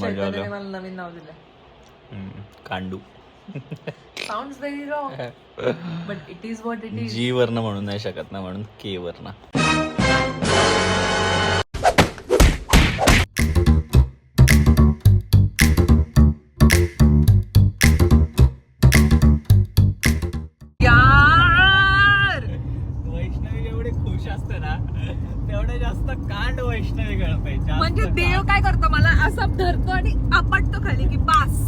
चैतन्याने मला नवीन नाव दिलं, कांडू. Sounds very wrong but it is what it is. जी वर्ण म्हणू नाही शकत ना, म्हणून के वर्ण. वैष्णवी जेवढी खुश असते ना तेवढे जास्त कांड वैष्णवी कळते. म्हणजे देव काय करतो, मला असं धरतो आणि आपटतो खाली की बास,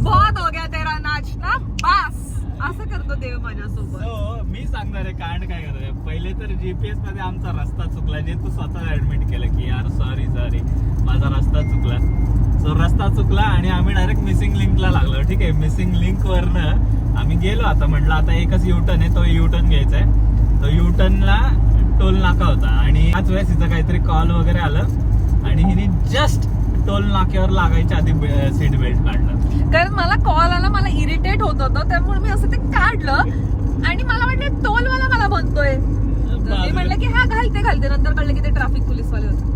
बहुत हो गया तेरा नाचना बास, असं करतो देव माझ्यासोबत. मी सांगणार आहे कांड काय करतोय. पहिले तर जीपीएस मध्ये आमचा रस्ता चुकला, जे तू स्वतः ऍडमिट केलं की यार सॉरी माझा रस्ता चुकला. सो रस्ता चुकला आणि आम्ही डायरेक्ट मिसिंग लिंकला लागलो. ठीक आहे, मिसिंग लिंक वरनं आम्ही गेलो. आता म्हटलं आता एकच युटर्न आहे, तो युटर्न घ्यायचा आहे. तो युटर्नला टोल नाका होता आणि त्याच वेळेस हिचं काहीतरी कॉल वगैरे आलं आणि हिने जस्ट टोल नाक्यावर लागायच्या आधी सीट बेल्ट काढलं. कारण मला कॉल आला, मला इरिटेट होत होतं, त्यामुळे मी असं ते काढलं आणि मला वाटलं टोलवाला मला म्हणतोय. मी म्हणलं की हा घालते, नंतर कळलं की ते ट्रॅफिक पोलीस वाले होते.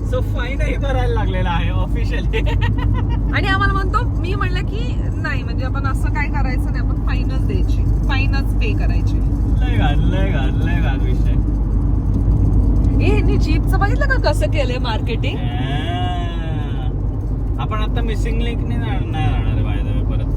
सो फाईनही भरायला लागलेला आहे ऑफिशियली. आणि आम्हाला म्हणतो, मी म्हणलं की नाही, म्हणजे आपण असं काय करायचं नाही, आपण फाईनच द्यायची, फाईनच पे करायची. लय घाल विषय. हे जीपचं बघितलं का कसं केलंय मार्केटिंग. आपण आता मिसिंग लिंक नाही जाणार बाय द वे परत.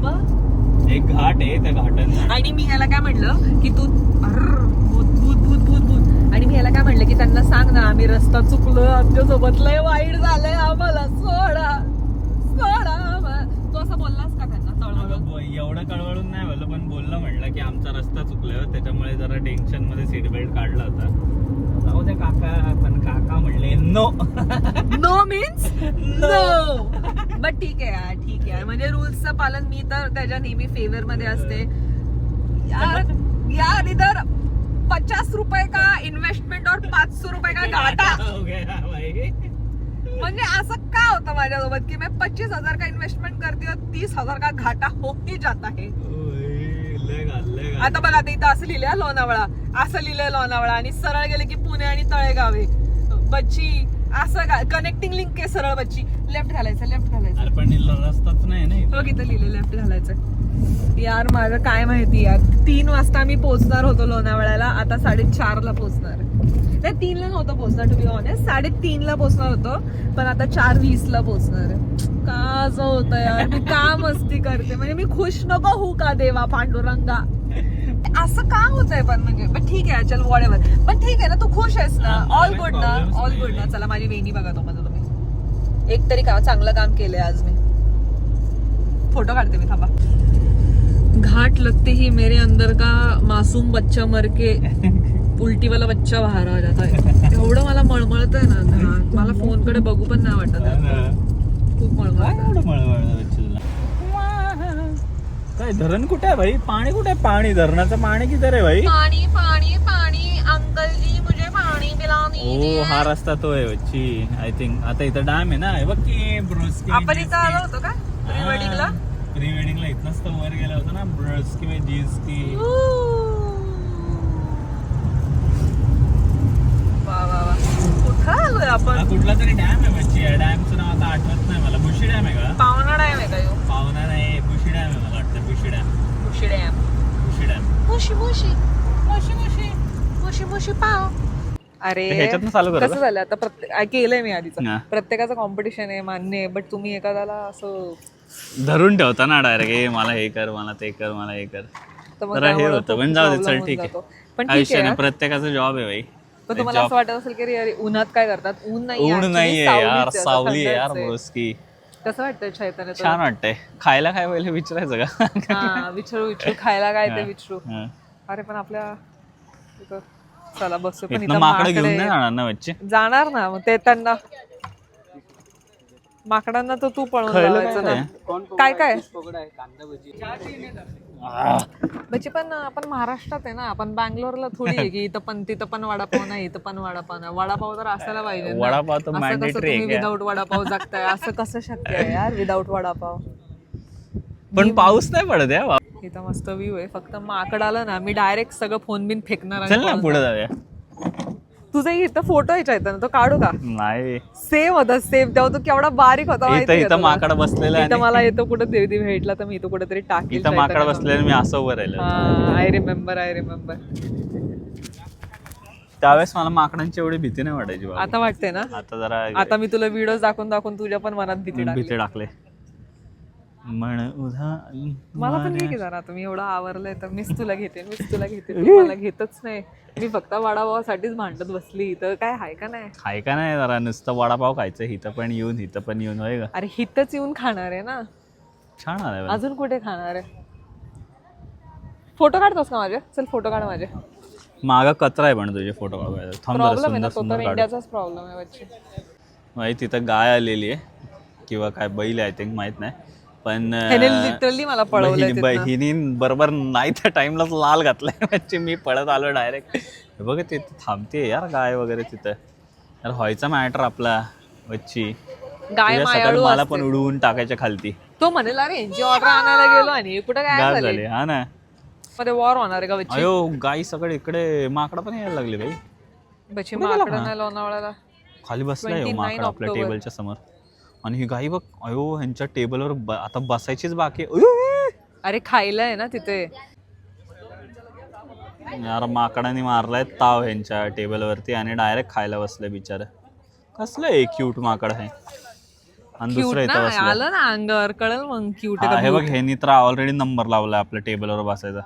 मग एक घाट आहे, त्या घाटात. आणि मी ह्याला काय म्हणलं की तू भूत भूत भूत भूत भूत, आणि मी ह्याला काय म्हणलं की त्यांना सांग ना आम्ही रस्ता चुकलो, आमच्यासोबत लय वाईट झालंय, आम्हाला सोडा. तू असं बोललास का त्यांना तळमळून? एवढं कळवळून नाही बोललो, पण बोललं म्हटलं की आमचा रस्ता चुकलाय, त्याच्यामुळे जरा टेन्शन मध्ये सीट बेल्ट काढला होता. जाऊ दे काका, पण काका म्हणले no. No means no. But ठीक आहे यार, ठीक आहे. म्हणजे रूल्सचं पालन मी तर त्याच्या नेहमी फेवर मध्ये असते यार. इधर 50 रुपये का इन्व्हेस्टमेंट और 500 रुपये का घाटा. म्हणजे असं का होतं माझ्यासोबत की मैं 25,000 का इन्व्हेस्टमेंट करती और 30,000 का घाटा हो ही जाता है. आता बघा, आता इथं असं लिहिलंय लोणावळा, असं लिहिलंय लोणावळा, आणि सरळ गेले की पुणे आणि तळेगाव आहे. बच्ची असं कनेक्टिंग लिंक आहे, सरळ बच्ची लेफ्ट घालायचं. पण रस्ताच नाही ना. बघ इथं लिहिलं लेफ्ट घालायचं. यार माझं काय माहिती यार, 3 वाजता मी पोहोचणार होतो लोणावळ्याला, आता 4:30ला पोहोचणार. नाही 3ला नव्हतं पोहोचणार, टू बी ऑनेस्ट 3:30ला पोहोचणार होतो, पण आता 4:20ला पोहोचणार आहे. का असं होतं यार, मी का मस्ती करते, म्हणजे मी खुश नको होऊ का देवा पांडुरंगा, असं का होतंय. पण म्हणजे पण ठीक आहे, चल वॉटेवर. पण ठीक आहे ना, तू खुश आहेस ना, ऑल गुड ना, ऑल गुड ना. चला माझी वेणी बघा तुम्ही, एक तरी चांगलं काम केलंय आज मी. फोटो काढते मी, थांबा. घाट लगते ही मेरे अंदर का मासूम बच्चा मर के उलटी वाला बच्चा बाहेर आ जाता है. एवढं मला मळमळत आहे ना घाट, मला फोन कडे बघू पण नाही वाटत. खूप मळमळ. काय धरण कुठे आहे भाई? पाणी कुठे आहे? पाणी, धरणाचं पाणी किती रे भाई? पाणी पाणी पाणी, अंकल जी मुझे पाणी पिला दीजिए. हा रस्ता तो आहे वच्ची, आय थिंक. आता इथं डॅम आहे ना, बघ की ब्रोस्की. आपण इथं आलो होतो का प्री वेडिंगला? प्री वेडिंगला इथनच तर वर गेला होता ना, ब्रोस्की में जीएसटी. वा वा वा, कुठं आलोय आपण? कुठला तरी डॅम आहे वच्ची, या डॅमचं नाव आता आठवत नाही मला. बुशी डॅम आहे का? पावना डॅम आहे का यो? पावना नाही, बुशी डॅम आहे मला वाटतं. बुशी डॅम. मुशी डॅम. बुशी डॅम. मुशी मुशी मुशी मुशी मुशी मुशी पाव. अरे कसं झालं आता, केलंय मी आधीच. प्रत्येकाचं कॉम्पिटिशन आहे, मान्य आहे, बट तुम्ही एखाद्याला असं धरून ठेवता ना डायरेक्ट, मला हे कर, मला ते कर, मला हे कर, तर हे होतं. पण जाऊ दे, चल ठीक आहे. पण आयुष्य नाही, प्रत्येकाचा जॉब आहे भाई. पण तुम्हाला असं वाटत असेल की अरे उन्हात काय करतात? ऊन नाहीये यार, सावली आहे यार ब्रोस्की. कसं वाटतंय चैतन्य? छान वाटतंय. खायला काय पहिले विचारायचं का? विचारू खायला काय ते विचारू. अरे पण आपल्या चला बसू. पण इथं माकडं घेऊन नाही जाणार ना बच्चे? जाणार ना, मग ते त्यांना माकडांना तर तू पळून लावायचं ना. काय काय म्हणजे पण आपण महाराष्ट्रात आहे ना, आपण बँगलोरला थोडी आहे की इथं पण तिथं पण वडापाव नाही, इथं पण वडापाव नाही. वडापाव तर असायला पाहिजे. वडापाव तर मॅन्डेटरी आहे. विदाऊट वडापाव जगताय, असं कसं शक्य आहे यार विदाऊट वडापाव? पण पाऊस नाही पडत आहे. इथं मस्त व्ह्यू आहे, फक्त माकड आलं ना मी डायरेक्ट सगळं फोन बिन फेकणार. चल ना पुढे जाऊया. तुझा इथं फोटो यायचा ना, तो काढू का? नाही सेम होता सेम, तेव्हा तो केवढा बारीक होता माहिती आहे का इथं तुला? माकड बसलेलं इथं आहे मला येतो कुठं देवी भेटला तर मी इथं कुठेतरी टाकेल. इथं माकड बसलेलं मी असं उभं राहिलं. I remember. त्यावेळेस मला माकडांची एवढी भीती नाही वाटायची बाबा. आता वाटते ना? आता जरा आता मी तुला व्हिडिओ दाखवून तुझ्या पण मनात भीती टाकली. भीती टाकले म्हण उधा मला पण घे की जरा, तुम्ही एवढं आवरलंय तर मीच तुला घेते तू मला घेतच नाही. मी फक्त वडापावासाठीच भांडत बसली, तर काय हाय का नाही? खाय का नाही जरा नुसतं वडापाव खायचं, हिथं पण येऊन होय का. अरे हितच येऊन खाणार आहे ना, छान आहे. अजून कुठे खाणार आहे? फोटो काढतोस का माझे? चल फोटो काढ माझे. मागं कचरा आहे पण तुझे फोटो काढायला. प्रॉब्लेम आहे ना, तो तर इंडियाचाच प्रॉब्लेम आहे बच्चे. माहिती तिथं गाय आलेली आहे किंवा काय बैल आहे, आय थिंक माहित नाही, पण लिटरली मला पळवलंय. हिने बरोबर नाही त्या टाइमलाच लाल घातलाय म्हणजे मी पळत आलो डायरेक्ट. बघ तिथे थांबते यार गाय वगैरे तिथं. यार व्हायचा मॅटर आपला बच्ची, गाय मायाळू मला पण उडवून टाकायच्या खालती. तो म्हणेल अरे यांची ऑर्डर आणायला गेलो आणि कुठं काय झाली. हा ना, मध्ये वॉर होणार आहे का बच्ची? अयो गाई सगळे इकडे, माकडं पण यायला लागले बाई. बच्ची माकडं नाही लोणावळ्याला. खाली बसलाय माकड आपल्या टेबलच्या समोर. आणि ही गाई बघ, अयो ह्यांच्या टेबलवर आता बसायचीच बाकी. अरे खायला आहे ना तिथे. यार माकडाने मारलाय ताव ह्यांच्या टेबलवरती आणि डायरेक्ट खायला बसले बिचार. कसलं एक क्यूट माकड आहे. आणि दुसरं इथं बसलं आलं ना अंगावर, कळलं मग क्यूट. हे बघ, ह्यांनी तर ऑलरेडी नंबर लावलाय आपल्या टेबलवर बसायचा,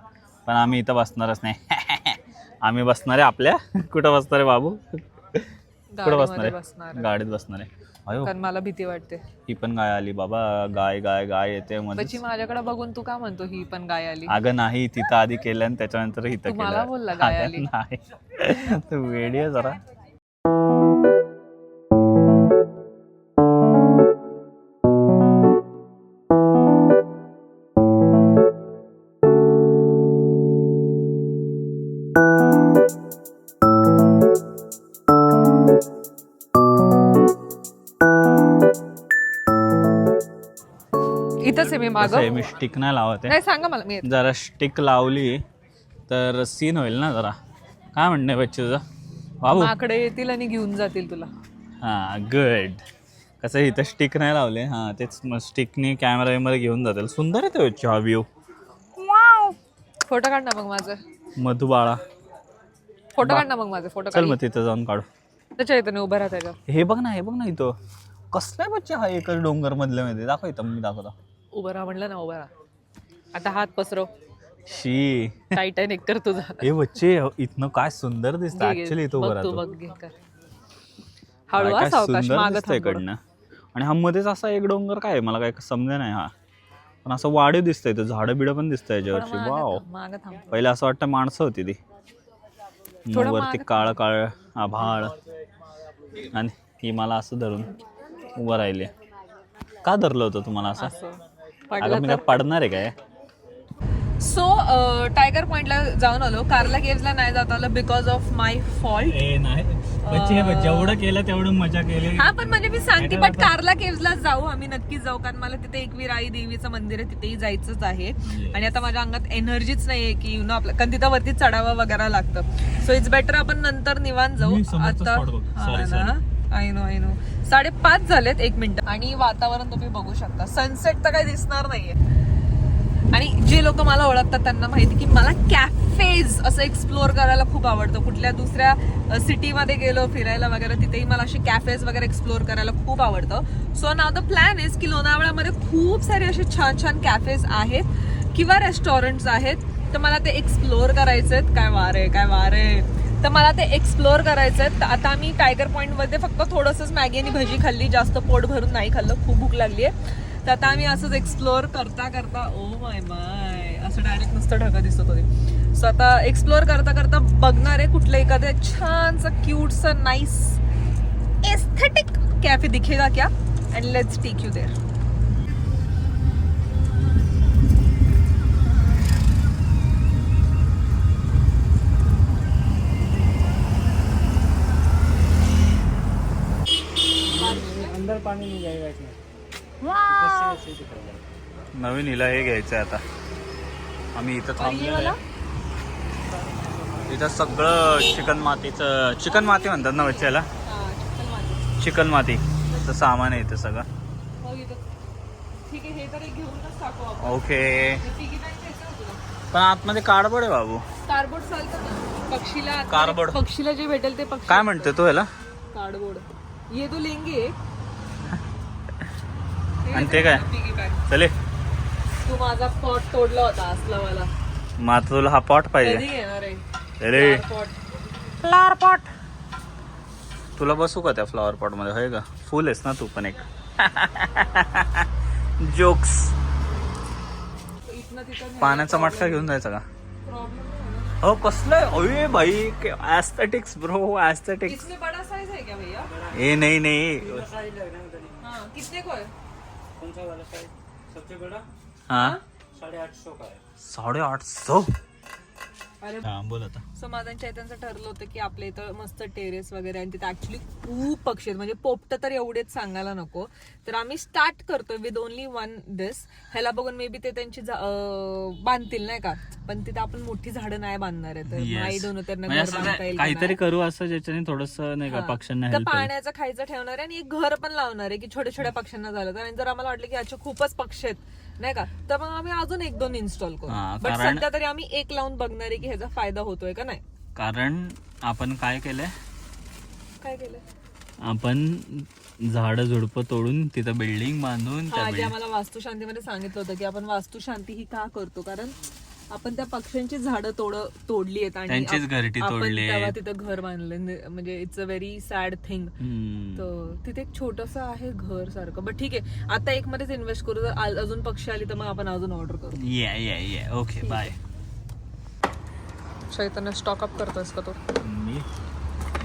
पण आम्ही इथं बसणारच नाही. आम्ही बसणार आहे आपल्या. कुठं बसणार आहे बाबू? कुठं बसणार आहे? गाडीत बसणार आहे. अयो कारण मला भीती वाटते. ही पण गाय आली बाबा. गाय येते बच्ची माझ्याकडे बघून तू का म्हणतो ही पण गाय आली? अगं नाही, तिथं आधी केलं आणि त्याच्यानंतर इथं केलं. मला बोलला गाय आली. नाही तू वेडी आहे जरा. इथंच आहे मी मागं. मी स्टिक नाही लावत नाही, सांगा मला. मी जरा स्टिक लावली तर सीन होईल ना जरा. काय म्हणणं आहे बच्ची तुझं बाबू? माकडे येतील आणि घेऊन जातील तुला. हा गुड. कसं इथं स्टिक नाही लावले, हा तेच स्टिकनी कॅमेरामध्ये घेऊन जातील. सुंदर आहे ते हा व्ह्यू. फोटो काढ ना मग माझं. मधुबाळा फोटो काढ ना मग माझं. फोटो चल मग तिथं जाऊन काढू. त्याच्या इथं उभं राहत. हे बघ ना इथं कसलाय बच्चा हा एकच डोंगर मधल्या मध्ये. दाखव इथं, मी दाखवतो. उभं राहा म्हणलं ना, उभं राहा. आता हात पसरव. शी टायटॅनिक कर तुझा. हे बच्चे इथनं काय सुंदर दिसतं ऍक्च्युअली. इथं उभं राहतो. हळू सावकाश मागं इकडनं. आणि हा मध्येच असा एक डोंगर काय मला काय समजे नाही. हा पण असं वाढीव दिसतंय, तर झाडं बिडं पण दिसतंय याच्यावरची. वाव, पहिले असं वाटतं माणसं होती ती. वरती काळ काळ आभाळ आणि ही मला असं धरून उभं राहिले. का धरलं होतं तुम्हाला असं? अगं मी काय पडणार आहे काय? सो टायगर पॉइंटला जाऊन आलो. कार्ला केव्हला नाही जात आलं बिकॉज ऑफ माय फॉल्ट. जेवढं केलं तेवढं मजा केली. हा पण म्हणजे मी सांगते, बट कार्ला केव्हला जाऊ आम्ही, नक्कीच जाऊ. कारण मला तिथे एकविराई देवीचं मंदिर आहे, तिथेही जायचंच आहे. आणि आता माझ्या अंगात एनर्जीच नाहीये की यु नो आपलं, कारण तिथं वरती चढावं वगैरे लागतं. सो इट्स बेटर आपण नंतर निवांत जाऊ. आता आय नो 5:30 झालेत. 1 मिनिट. आणि वातावरण तुम्ही बघू शकता. सनसेट तर काही दिसणार नाहीये. आणि जे लोक मला ओळखतात त्यांना माहिती की मला कॅफेज असं एक्सप्लोअर करायला खूप आवडतं. कुठल्या दुसऱ्या सिटीमध्ये गेलो फिरायला वगैरे, तिथेही मला असे कॅफेज वगैरे एक्सप्लोअर करायला खूप आवडतं. So now the plan is की लोणावळ्यामध्ये खूप सारे असे छान छान कॅफेज आहेत किंवा रेस्टॉरंट्स आहेत. तर मला ते एक्सप्लोअर करायचे आहेत. काय वार आहे. तर मला ते एक्सप्लोअर करायचं आहे. आता आम्ही टायगर पॉईंटमध्ये फक्त थोडंसंच मॅगी आणि भजी खाल्ली, जास्त पोट भरून नाही खाल्लं, खूप भूक लागली आहे. तर आता आम्ही असंच एक्सप्लोअर करता ओ माय असं डायरेक्ट नुसतं ढगा दिसत होते. सो आता एक्सप्लोअर करता बघणार आहे कुठलं एखादं छानसं क्यूटसं नाईस एस्थेटिक कॅफे दिखेगा क्या, and let's take you there. अंदर पानी नहीं जाएगा इसमें. नवीन हिला हे घ्यायचंय आता. आम्ही इथं थांबलेलो आहे. इथं सगळं चिकन माती म्हणतात ना बच्च्याला, चिकन मातीचं सामान आहे इथं सगळं. हो इथं ठीक आहे, हे तर एक घेऊनच टाकू आपण. ओके. हे पिगी बँक घ्यायचं ना तुला? पण आतमध्ये कार्डबोर्ड आहे बाबू. कार्डबोर्ड चालतं ना पक्षीला. कार्डबोर्ड. पक्षीला जे भेटेल ते पक्षी. काय म्हणते तू ह्याला? कार्डबोर्ड ये तो लेंगे. आणि ते काय? Piggy bank. चले. तू माझा पॉट तोडला होता असला वाला. मग आता तुला हा पॉट कधी पाहिजे. घेणार आहे चले. पॉट? Flower pot. तुला बसू का त्या फ्लॉवर पॉट मध्ये? होय का? फुल आहेस ना तू पण एक. जोक्स. इथनं तिथं पाण्याचा मटका घेऊन जायचा का? प्रॉब्लेम. हो कसलं? अरे भाई एस्थेटिक्स ब्रो, एस्थेटिक्स. इसमें बड़ा साइज है क्या भैया? ए नहीं नहीं. हाँ कितने को है? कौन सा वाला साइज? सबसे बड़ा हाँ 850 का है. 850. अरे हा बोल आता. सो माझं चैतनचं ठरलं होतं की आपल्या इथं मस्त टेरेस वगैरे आणि तिथे ऍक्च्युली खूप पक्षी आहेत, म्हणजे पोपट तर एवढेच सांगायला नको. तर आम्ही स्टार्ट करतोय विथ ओनली वन दिस. ह्याला बघून मे बी ते त्यांची बांधतील नाही का, पण तिथे आपण मोठी झाडं नाही बांधणार आहे. तर आई दोन त्यांना म्हणजे घर बांधता असं येईल का काहीतरी नाही. करू असं ज्याच्याने थोडस नाही का हा. पक्ष्यांना तर हेल्प. पाण्याचं खायचं ठेवणार आहे आणि एक घर पण लावणार आहे की छोट्या छोट्या पक्ष्यांना झालं तर. आणि जर आम्हाला वाटलं की अच्छा खूपच पक्षी आहेत नाही का, तर मग आम्ही अजून 1-2 इन्स्टॉल करू. हा, बट कारण- सध्या तरी आम्ही एक लावून बघणार आहे की ह्याचा फायदा होतोय का नाही. कारण आपण काय केलंय, काय केलं? आपण झाडं झुडपं तोडून तिथं बिल्डिंग बांधून त्या हा, जे आम्हाला वास्तुशांतीमध्ये सांगितलं होतं की आपण वास्तुशांती ही का करतो, कारण आपण त्या पक्ष्यांची झाडं तोडली आहेत आणि त्यांचीच घरटी आपण तोडली तेव्हा आहेत. तिथं घर बांधले. म्हणजे it's a very sad thing. तर तिथे एक छोटस आहे घर सारखं. बट ठीक आहे, आता एक मध्येच इन्व्हेस्ट करू. जर अजून पक्षी आली तर मग आपण अजून ऑर्डर करू. या ओके बाय. चैतन्य स्टॉक अप करतोस का तो? मी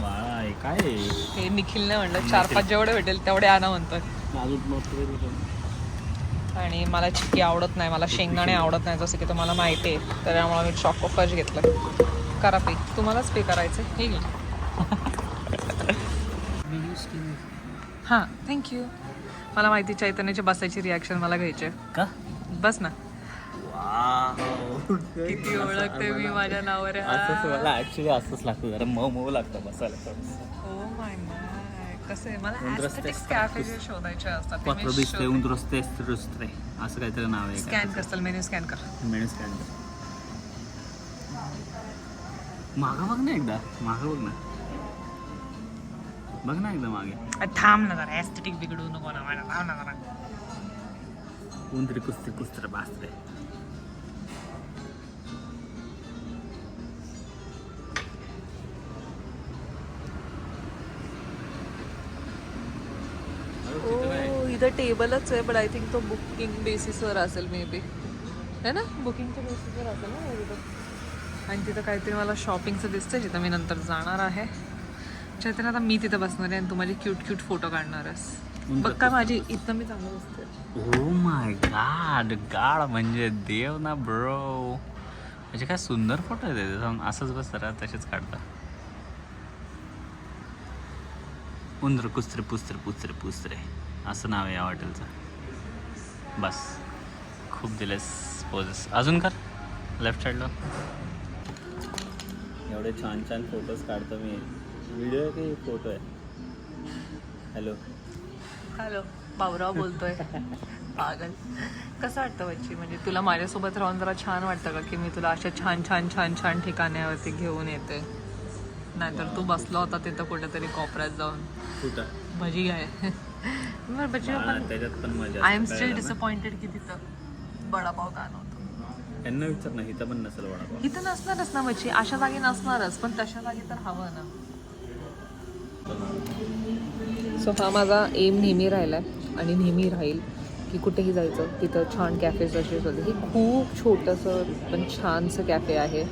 बाळा हे काय हे निखिलने म्हणलं 4-5 जेवढे भेटेल तेवढे आणा म्हणतोय. आणि मला चिक्की आवडत नाही, मला शेंगदाणे आवडत नाही जसं की तुम्हाला माहिती आहे. तर त्यामुळे मी चॉकोफज घेतलं. करा पे, तुम्हालाच पे करायचं हे घे. हां थँक्यू. मला माहिती चैतन्याची बसायची रिॲक्शन मला घ्यायची आहे. का? बस ना. किती ओळखते मी माझ्या नावावर. असंच मला ऍक्च्युली असंच लागतं, जरा मऊ लागतं बसायला थोडंसं. ओ माय गॉड, कसं आहे मला उंदरस्ते ॲस्थेटिक्स कॅफे जे शोधायचे असतात ते मी क्वाट्रो उंदरस्ते असं काहीतरी नाव आहे. स्कॅन कर, चल मेन्यू स्कॅन कर. मेनू स्कॅन कर. मागं बघ ना एकदा, मागं बघ ना एकदा मागे. थांब ना जरा, ॲस्थेटिक बिघडू नको ना मला. थांब ना जरा. उंदरी कुस्त्री बासरे. इथं टेबलच आहे, बट आय थिंक तो बुकिंग बेसिसवर असेल मे बी, है ना? बुकिंगच्या बेसिसवर असेल ना तिथं. आणि तिथं काहीतरी मला शॉपिंगचं दिसतंय जिथं मी नंतर जाणार आहे. चैतन्य आता मी तिथं बसणार आहे आणि तू माझे क्यूट फोटो काढणार आहेस. बघ का माझी इथं मी चांगलं दिसते. ओ माय गाड म्हणजे देव ना ब्रो. म्हणजे काय सुंदर फोटो आहे ते. असंच बस जरा तसेच काढता. उंदर कुस्त्री पुस्त्रे असं नाव आहे या हॉटेलचं. बस खूप दिलेस पोजेस. अजून कर लेफ्ट साईडला. एवढे छान फोटोज काढतो मी. व्हिडिओ आहे की फोटो आहे? हॅलो बाबूराव बोलतोय. पागल. कसं वाटतं बच्ची, म्हणजे तुला माझ्यासोबत राहून जरा छान वाटतं का की मी तुला अशा छान ठिकाण्यावरती घेऊन येते? नाहीतर तू बसला होता तिथं कुठेतरी कोपऱ्यात जाऊन कुठं भजी आहे. बरं बच्ची, त्याच्यात पण मजा. आय एम स्टिल डिसअपॉइंटेड की तिथं वडापाव का नव्हतं. त्यांना विचार ना, इथं पण नसेल वडापाव. इथं नसणारच ना बच्ची, अशा जागी नसणारच, पण तशा जागी तर हवं ना. सो हा माझा एम नेहमी राहिला आणि नेहमी राहील की कुठेही जायचं तिथं छान कॅफेज असे होते. हे खूप छोटंसं पण छानसं कॅफे आहे.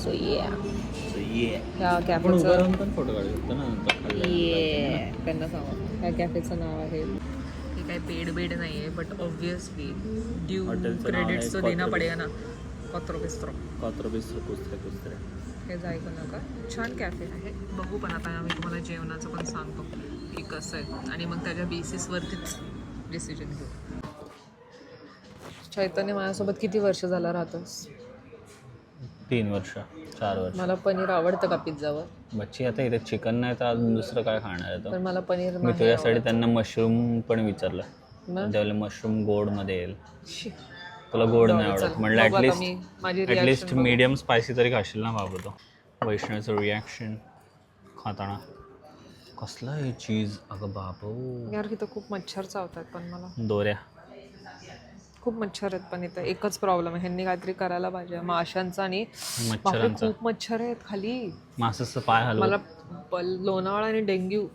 सो ह्या कॅफेचं पण फोटो काढू शकतो ना नंतर. त्यांना सांगा ह्या कॅफेचं नाव आहे. हे काही पेड नाही आहे, बट ऑब्वियसली ड्यू हॉटेलचं नाव क्रेडिट्स आहे तो देना क्वाट्रो पडेगा ना. क्वाट्रो बिस्ट्रो कुस्त्रे. हे जायचं नका. छान कॅफे आहे, बघू. पण आता आम्ही तुम्हाला जेवणाचं पण सांगतो की कसं आहे आणि मग त्याच्या बेसिसवरतीच डिसिजन घेऊ. चैतन्य माझ्यासोबत किती वर्ष झाला राहतोस? 3 वर्ष. 4 वर्ष. मला पनीर आवडतं का पिझ्झावर? बच्ची आता इथे चिकन नाही तर अजून दुसरं काय खाणार आहे तो. पण मला पनीर मी नाही तुझ्यासाठी आवडत. त्यांना मशरूम पण विचारलं. मग? त्यावेळेला मशरूम गोडमध्ये येईल. शी. तुला गोड जाऊ नाही दे, आवडत चल. म्हटलं बघू आता ॲटलिस्ट मी माझी ॲटलिस्ट reaction बघू. मीडियम स्पायसी तरी खाशील ना बाबा तो. वैष्णवीचं रिॲक्शन खाताना कसलं हे चीज अगं बाबू. यार इथं खूप मच्छर चावतात पण मला दोऱ्या खूप मच्छर आहेत. पण इथं एकच प्रॉब्लेम आहे, ह्यांनी काहीतरी करायला पाहिजे माशांचा. आणि बापरे, मच्छरांचा खूप मच्छर आहेत खाली. मासाचं पाय हलव मला लोणावळा आणि dengue.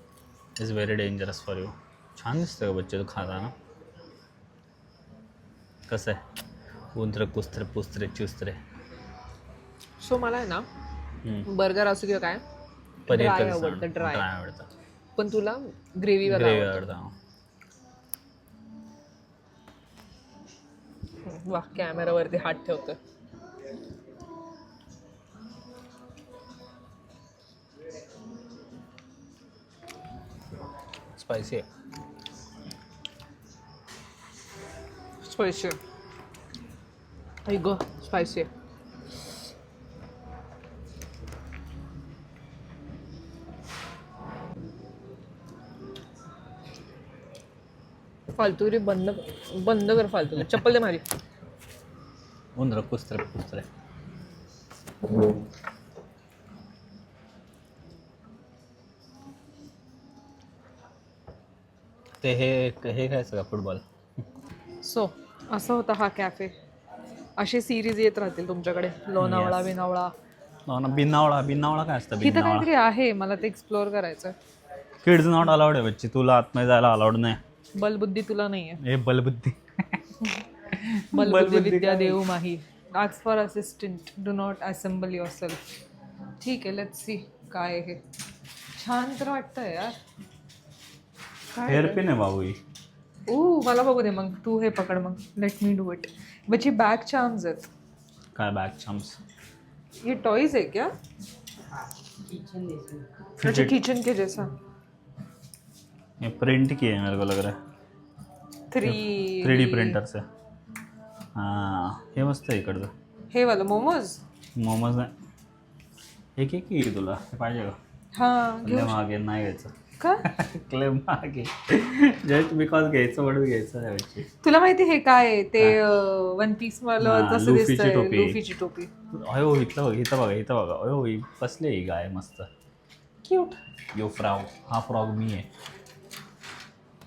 Is very dangerous for you. छान दिसतं का बच्चे तू खाताना? कसं आहे उंदरे कुस्त्रे पुस्त्रे चुस्त्रे. सो मला आहे ना बर्गर असू किंवा काय पनीर ड्राय कधी आवडतं, ड्राय. आवडतं. पण तुला ग्रेव्ही ग्रेव्ही आवडतं. आवडतं. वा, कॅमेरावरती हात ठेवतोय. स्पायसी आहे. स्पायसी आहे ग, स्पायसी आहे. फालतू रे, बंद कर फालतू. चप्पल दे माझी. उंदरं कुस्त्रे पुस्त्रे. ते हे खायचं का फुटबॉल? सो असं होतं हा कॅफे. अशी सिरीज येत राहतील तुमच्याकडे. लोणावळा Yes. बिनावळा. बिनावळा काय असतं? इथं बिनावळा काहीतरी आहे, मला ते एक्सप्लोअर करायचं. किड्स नॉट अलाउड आहे बच्ची. तुला आतमध्ये जायला अलाउड नाही. बलबुद्धी तुला नाहीये. हे बलबुद्धी. बलबुद्धी विद्या देऊ माही. Ask for assistant, do not assemble yourself. ठीक आहे, लेट्स सी काय आहे. छान तर वाटतंय यार. हेअरपिन आहे बाबू ही. मला बघू दे मग. तू हे पकड मग. Let me do it. बच्ची बॅग चार्म्स आहेत. काय बॅग चम्स? ये टॉयज है क्या? अच्छा, किचन के जैसा. ये प्रिंट की है मेरे को लग रहा है. 3D प्रिंटर से. हां, हे मस्त आहे इकडचं. हे वाला मोमोज. मोमोज नाही. एक एक की तुला पाहिजे का? हां, घेऊ. मागे नाही घ्यायचं का? क्लेम मागे जस्ट बिकॉज घ्यायचं म्हणून घ्यायचं नाही पाहिजे. तुला माहिती हे काय आहे? ते वन पीस वाला तसं लुफीची दिसतंय. टोपी. लुफीची टोपी. अयो इथं बघा अयो ही कसली ही गाय मस्त क्यूट. यो फ्रॉग. हा फ्रॉग मी आहे.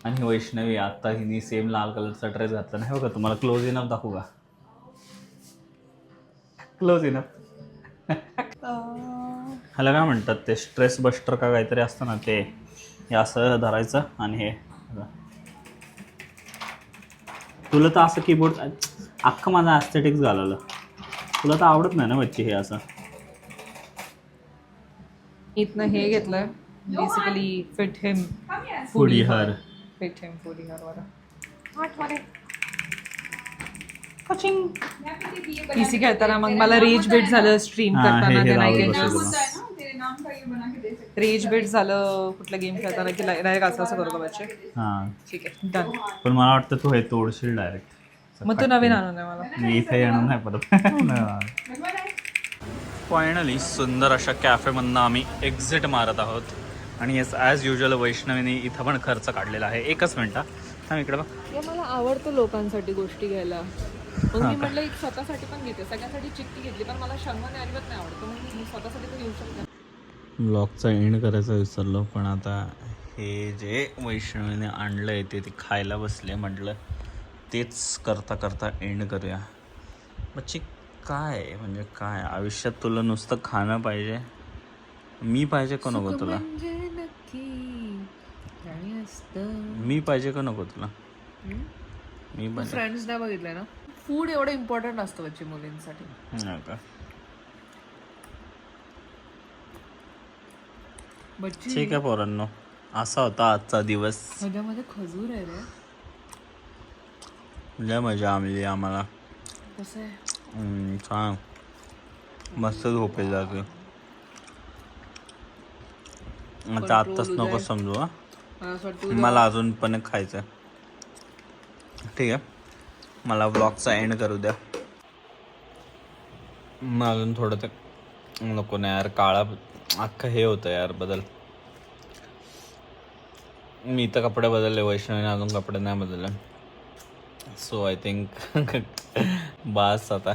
आणि वैष्णवी आता हिने सेम लाल कलरचा ड्रेस घातला नाही. हो का, तुम्हाला क्लोज इनफ दाखवू का? Close enough. ह्याला काय म्हणतात ते स्ट्रेस बस्टर का काहीतरी असतं ना ते. हे असं धरायचं आणि हे तुला तर असं कीबोर्ड अख्खं माझं ॲस्थेटिक्स घालवलं. तुला तर आवडत नाही ना बच्ची हे असं. इथनं हे घेतलंय बेसिकली फिट हिम फुडी हर. फिट हिम फुडी हर वाला. पीसी खेळताना मग मला रेज बेट झालं. स्ट्रीम करताना ते नाही केलं. रेज बेट झालं कुठलं गेम खेळताना की डायरेक्ट असं करू का बच्चे? हां, ठीक आहे, डन. पण मला वाटतं तू हे तोडशील डायरेक्ट. मग तू नवीन आणून आहे मला. मी इथे येणार नाही परत. फायनली सुंदर अशा कॅफेमधनं आम्ही एक्झिट मारत आहोत. आणि येस, ॲज युजल वैष्णवीने इथं पण खर्च काढलेला आहे. एकच मिनटं थांब इकडे बघ. मला आवडतं लोकांसाठी गोष्टी घ्यायला. मग मी म्हटलं एक स्वतःसाठी पण घेते. सगळ्यांसाठी चिठ्ठी घेतली पण मला शंभर अजिबात नाही आवडतं. मग मी स्वतःसाठी पण घेऊ शकते. ब्लॉगचा एंड करायचा विसरलो. पण आता हे जे वैष्णवीने आणलं आहे ते खायला बसले. म्हटलं तेच करता एंड करूया. बच्ची काय म्हणजे काय आयुष्यात तुला नुसतं खाणं पाहिजे? मी पाहिजे का नको तुला? मी पाहिजे का नको तुला? मी पाहिजे. फ्रेंड्स नाही बघितलंय ना. फूड एवढं इम्पॉर्टंट असतं बच्ची मुलींसाठी. नाही का? बच्ची ठीक आहे पोरांनो, असा होता आजचा दिवस. ह्याच्यामध्ये खजूर आहे रे. लय मजा आली आम्हाला. कसं आहे? छान मस्त झोपेल जाते. आता आत्ताच नको समजू. मला असं वाटतं मला अजून पण खायचं. ठीक आहे, मला ब्लॉगचा एंड करू द्या. मग अजून थोडं ते नको ना यार, काळा अख्खं हे होतं यार बदल. मी तर कपडे बदलले, वैष्णवीने अजून कपडे नाही बदलले. सो आय थिंक बास आता.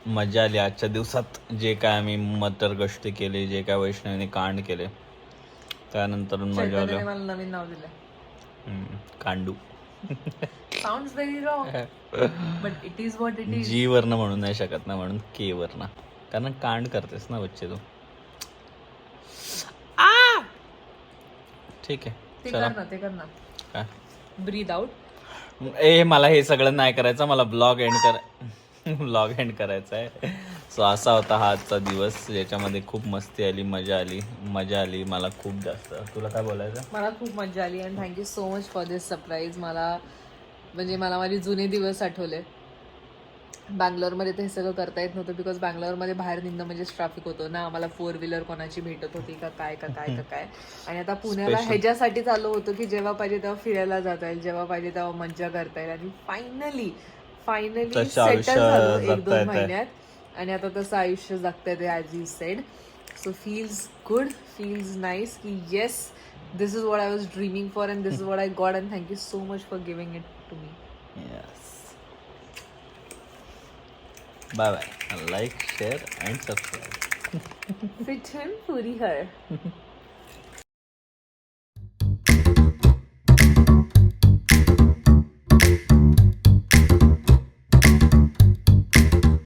मजा आली आजच्या दिवसात. जे काय आम्ही मटर गष्टी केली, जे काय वैष्णवीने कांड केले, त्यानंतर मजा चैतन्याने आली. मला नवीन नाव दिलं. कांडू. Sounds very wrong but it is what it is. जी वरनं म्हणू नाही शकत ना, म्हणून के वरनं, कारण कांड करतेस ना बच्चे तू. ठीक आहे, ते चला. कर ना, ते कर ना. काय ब्रीद आउट. मला हे सगळं नाही करायचं, मला ब्लॉग एंड करायचा आहे. सो असा होता हा आजचा दिवस, ज्याच्यामध्ये खूप मस्ती आली, मजा आली मला खूप जास्त. तुला काय बोलायचं? मला खूप मजा आली and thank you so much for this surprise. मला माझे जुने दिवस आठवले. बँगलोरमध्ये ते हे सगळं करता येत नव्हतं, बिकॉज बँगलोरमध्ये बाहेर निघणं म्हणजेच ट्रॅफिक होतं ना. आम्हाला 4 व्हीलर कोणाची भेटत होती का काय. आणि आता पुण्याला ह्याच्यासाठी चालू होतं की जेव्हा पाहिजे तेव्हा फिरायला जाता येईल, जेव्हा पाहिजे तेव्हा मज्जा करता येईल. आणि फायनली सेटल झालो 1-2 महिन्यात. आणि आता तसं आयुष्य जगता येते as you said. So feels good, feels nice की yes, this is what I was dreaming for and this is what I got. And thank you so much for giving it to me. Bye bye. Like, share and subscribe. Fit him, पूरी हर.